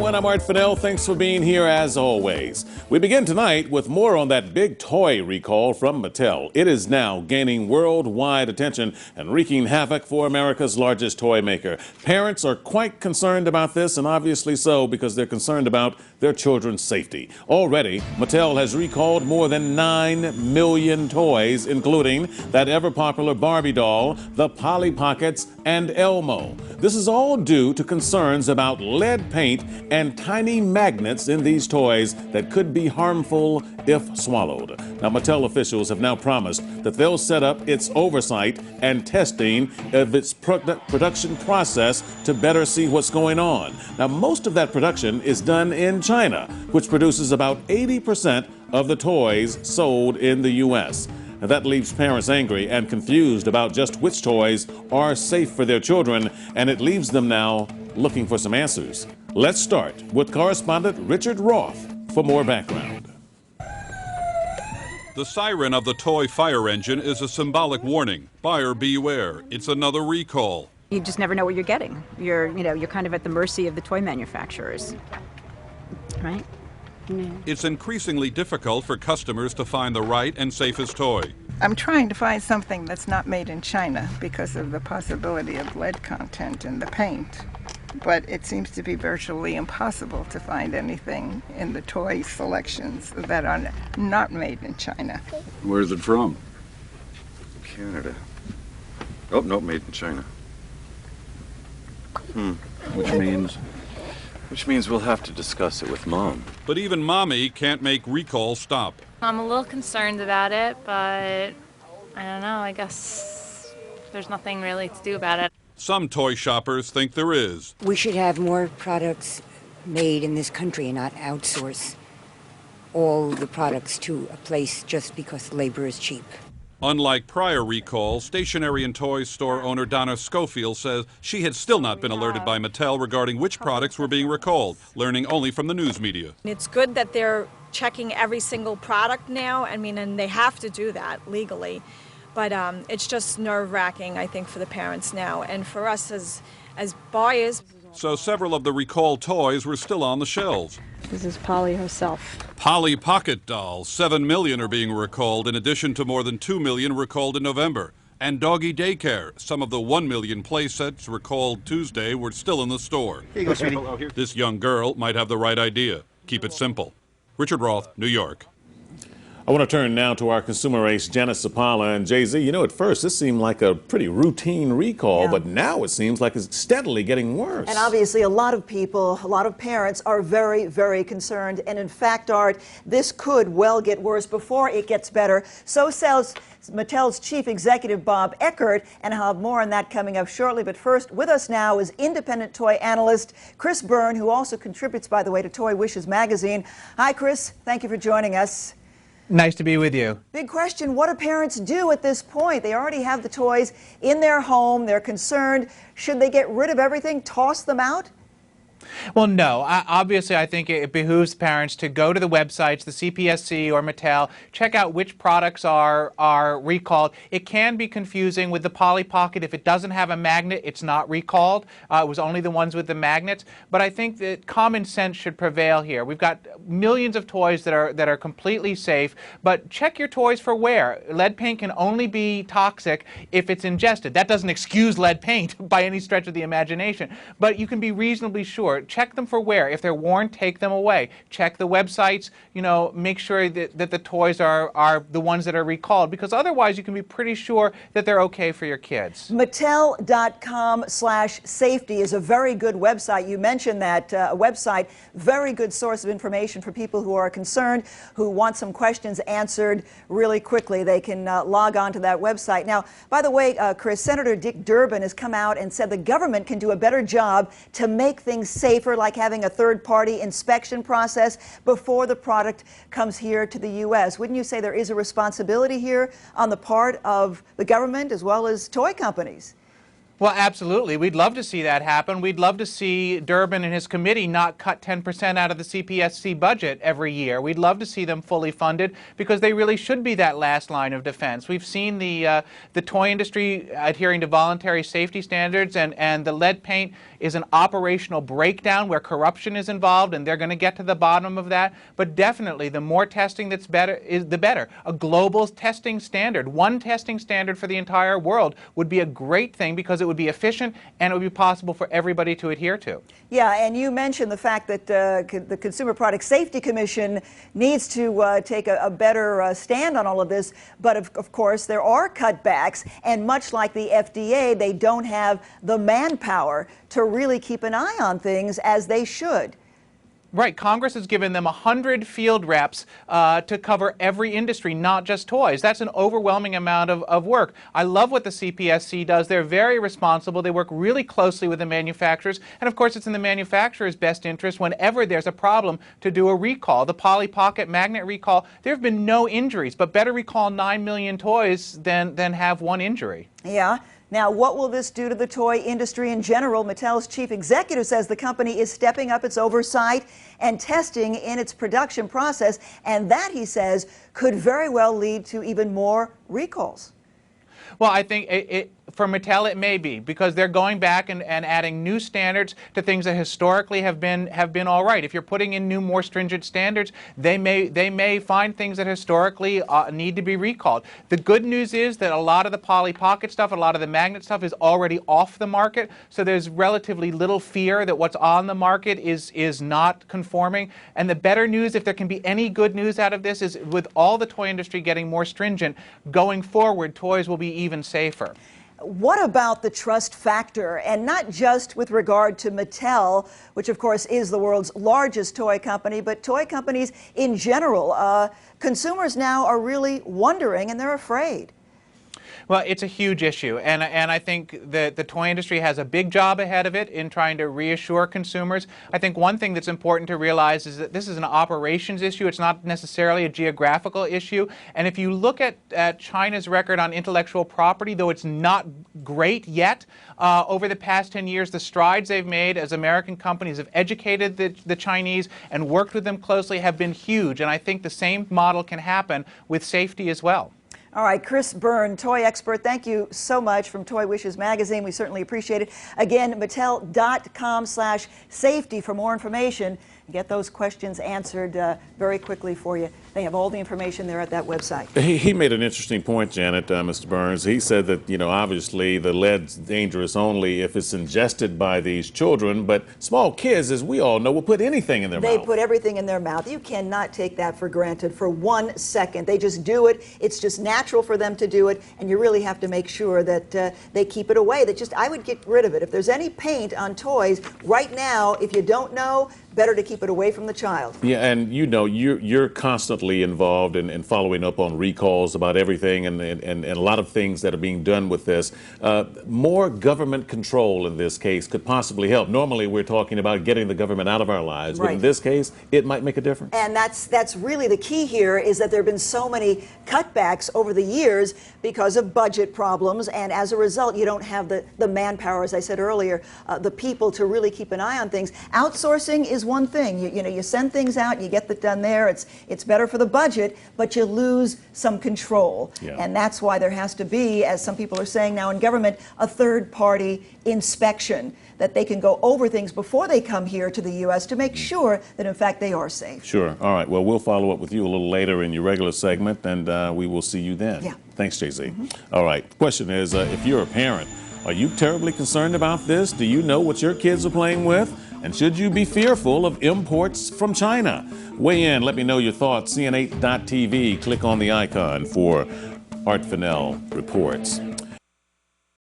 everyone. I'm Fennell. Thanks for being here as always. We begin tonight with more on that big toy recall from Mattell. It is now gaining worldwide attention and wreaking havoc for America's largest toy maker. Parents are quite concerned about this, and obviously so, because they're concerned about their children's safety. Already, Mattell has recalled more than 9 million toys, including that ever-popular Barbie doll, the Polly Pockets, and Elmo. This is all due to concerns about lead paint and tiny magnets in these toys that could be harmful if swallowed. Now, Mattell officials have now promised that they'll set up its oversight and testing of its production process to better see what's going on. Now, most of that production is done in China, which produces about 80% of the toys sold in the U.S. Now, that leaves parents angry and confused about just which toys are safe for their children, and it leaves them now looking for some answers. Let's start with correspondent Richard Roth for more background. The siren of the toy fire engine is a symbolic warning. Buyer beware. It's another recall. You just never know what you're getting. You're kind of at the mercy of the toy manufacturers, right? Yeah. It's increasingly difficult for customers to find the right and safest toy. I'm trying to find something that's not made in China because of the possibility of lead content in the paint. But it seems to be virtually impossible to find anything in the toy selections that are not made in China. Where's it from? Canada. Oh, no, made in China. Which means we'll have to discuss it with Mom. But even Mommy can't make recalls stop. I'm a little concerned about it, but I don't know, I guess there's nothing really to do about it. Some toy shoppers think there is. We should have more products made in this country and not outsource all the products to a place just because labor is cheap. Unlike prior recalls, stationery and toy store owner Donna Schofield says she had still not been alerted by Mattell regarding which products were being recalled, learning only from the news media. It's good that they're checking every single product now, and they have to do that legally. But it's just nerve-wracking, I think, for the parents now, and for us as buyers. So several of the recalled toys were still on the shelves. This is Polly herself. Polly Pocket dolls, 7 million are being recalled, in addition to more than 2 million recalled in November. And doggy daycare, some of the 1 million play sets recalled Tuesday were still in the store. Here you go, sweetie. This young girl might have the right idea. Keep it simple. Richard Roth, New York. I want to turn now to our consumer ace, Janet Zappala. And Jay-Z, at first this seemed like a pretty routine recall, but now it seems like it's steadily getting worse. And obviously a lot of people, a lot of parents are very, very concerned. And in fact, Art, this could well get worse before it gets better. So says Mattell's chief executive, Bob Eckert, and I'll have more on that coming up shortly. But first, with us now is independent toy analyst Chris Byrne, who also contributes, by the way, to Toy Wishes magazine. Hi, Chris. Thank you for joining us. Nice to be with you. Big question, what do parents do at this point? They already have the toys in their home. They're concerned. Should they get rid of everything, toss them out? Well, no. Obviously, I think it behooves parents to go to the websites, the CPSC or Mattell, check out which products are recalled. It can be confusing with the Polly Pocket. If it doesn't have a magnet, it's not recalled. It was only the ones with the magnets. But I think that common sense should prevail here. We've got millions of toys that are completely safe, but check your toys for wear. Lead paint can only be toxic if it's ingested. That doesn't excuse lead paint by any stretch of the imagination, but you can be reasonably sure. Check them for wear. If they're worn, take them away. Check the websites, make sure that the toys are the ones that are recalled, because otherwise you can be pretty sure that they're okay for your kids. Mattell.com/safety is a very good website. You mentioned that website, very good source of information for people who are concerned, who want some questions answered really quickly. They can log on to that website. Now, by the way, Chris, Senator Dick Durbin has come out and said the government can do a better job to make things safer, like having a third-party inspection process before the product comes here to the U.S. Wouldn't you say there is a responsibility here on the part of the government as well as toy companies? Well, absolutely. We'd love to see that happen. We'd love to see Durbin and his committee not cut 10% out of the CPSC budget every year. We'd love to see them fully funded, because they really should be that last line of defense. We've seen the toy industry adhering to voluntary safety standards, and the lead paint is an operational breakdown where corruption is involved, and they're going to get to the bottom of that. But definitely, the more testing that's better is the better. A global testing standard, one testing standard for the entire world, would be a great thing because it would be efficient and it would be possible for everybody to adhere to. Yeah, and you mentioned the fact that the Consumer Product Safety Commission needs to take a better stand on all of this. But of course, there are cutbacks, and much like the FDA, they don't have the manpower to really keep an eye on things as they should. Right. Congress has given them 100 field reps to cover every industry, not just toys. That's an overwhelming amount of work. I love what the CPSC does. They're very responsible. They work really closely with the manufacturers. And of course, it's in the manufacturer's best interest whenever there's a problem to do a recall. The Polly Pocket magnet recall, there have been no injuries, but better recall 9 million toys than have one injury. Yeah. Now, what will this do to the toy industry in general? Mattel's chief executive says the company is stepping up its oversight and testing in its production process, and that, he says, could very well lead to even more recalls. Well, I think for Mattel it may be, because they're going back and adding new standards to things that historically have been all right. If you're putting in new, more stringent standards, they may find things that historically need to be recalled. The good news is that a lot of the Polly Pocket stuff, a lot of the magnet stuff is already off the market, so there's relatively little fear that what's on the market is not conforming. And the better news, if there can be any good news out of this, is with all the toy industry getting more stringent, going forward, toys will be even safer. What about the trust factor, and not just with regard to Mattel, which of course is the world's largest toy company, but toy companies in general? Consumers now are really wondering, and they're afraid. Well, it's a huge issue, and I think that the toy industry has a big job ahead of it in trying to reassure consumers. I think one thing that's important to realize is that this is an operations issue. It's not necessarily a geographical issue. And if you look at China's record on intellectual property, though it's not great yet, over the past 10 years, the strides they've made as American companies have educated the Chinese and worked with them closely have been huge. And I think the same model can happen with safety as well. All right, Chris Byrne, toy expert, thank you so much from Toy Wishes magazine. We certainly appreciate it. Again, Mattel.com/safety for more information. Get those questions answered very quickly for you. They have all the information there at that website. He made an interesting point, Janet, Mr. Burns. He said that, obviously the lead's dangerous only if it's ingested by these children, but small kids, as we all know, will put anything in their mouth. They put everything in their mouth. You cannot take that for granted for 1 second. They just do it. It's just natural for them to do it, and you really have to make sure that they keep it away. I would get rid of it. If there's any paint on toys right now, if you don't know, better to keep it away from the child. Yeah, and you're constantly involved in following up on recalls about everything and a lot of things that are being done with this. More government control in this case could possibly help. Normally we're talking about getting the government out of our lives, but in this case it might make a difference. And that's really the key here, is that there have been so many cutbacks over the years because of budget problems, and as a result you don't have the manpower, as I said earlier, the people to really keep an eye on things. Outsourcing is one thing. You send things out, you get that done there. It's better for the budget, but you lose some control. Yeah. And that's why there has to be, as some people are saying now in government, a third-party inspection, that they can go over things before they come here to the U.S. to make sure that, in fact, they are safe. Sure. All right. Well, we'll follow up with you a little later in your regular segment, and we will see you then. Yeah. Thanks, JZ. All right. Question is, if you're a parent, are you terribly concerned about this? Do you know what your kids are playing with? And should you be fearful of imports from China? Weigh in. Let me know your thoughts. CN8.TV. Click on the icon for Art Fennell Reports.